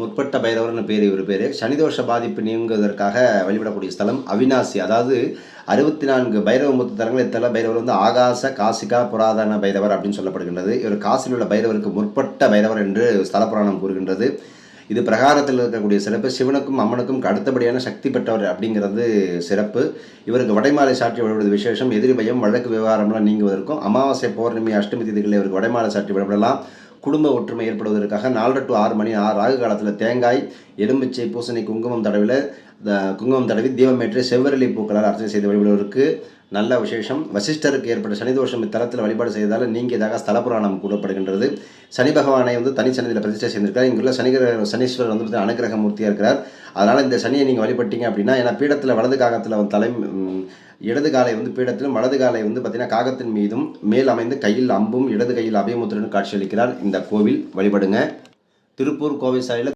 முற்பட்ட பைரவர்னு பேர். இவர் பேர். சனிதோஷ பாதிப்பு நீங்குவதற்காக வழிபடக்கூடிய ஸ்தலம் அவிநாசி. அதாவது 64 பைரவ முத்து தலங்கள் இத்தல பைரவர் வந்து ஆகாச காசிகா புராதன பைரவர் அப்படின்னு சொல்லப்படுகின்றது. இவர் காசில் உள்ள பைரவருக்கு முற்பட்ட பைரவர் என்று ஸ்தல புராணம் கூறுகின்றது. இது பிரகாரத்தில் இருக்கக்கூடிய சிறப்பு. சிவனுக்கும் அம்மனுக்கும் அடுத்தபடியான சக்தி பெற்றவர் அப்படிங்கிறது சிறப்பு. இவருக்கு வடைமாலை சாற்றி வழிபடுவது விசேஷம். எதிரி பயம் வழக்கு விவகாரம்லாம் நீங்குவதற்கும் அமாவாசை பௌர்ணமி அஷ்டமி திதிகளில் இவருக்கு வடைமாலை சாற்றி வழிபடலாம். குடும்ப ஒற்றுமை ஏற்படுவதற்காக 4 to 6 மணி ராகு காலத்தில் தேங்காய் எலுமிச்சை பூசணி குங்குமம் தடவி தீபமேற்றி செவ்வரளி பூக்களால் அர்ச்சனை செய்து வழிபடுவதற்கு நல்ல விசேஷம். வசிஷ்டருக்கு ஏற்பட்ட சனிதோஷம் இத்தலத்தில் வழிபாடு செய்ததால் நீங்கியதாக ஸ்தல புராணம் கூறப்படுகின்றது. சனி பகவானை வந்து தனிச்சனியில் பிரதிஷ்டை செய்திருக்கிறார். இங்குள்ள சனீஸ்வரர் வந்து அனுகிரக மூர்த்தியாக இருக்கிறார். அதனால் இந்த சனியை நீங்கள் வழிபட்டீங்க அப்படின்னா, ஏன்னா பீடத்தில் வலது காகத்தில் இடது காலை வந்து பீடத்திலும் வலது காலை வந்து பார்த்தீங்கன்னா காகத்தின் மீதும் மேல் அமைந்து கையில் அம்பும் இடது கையில் அபயமுத்திரனும் காட்சியளிக்கிறார். இந்த கோவில் வழிபடுங்க. திருப்பூர் கோவை சாலையில்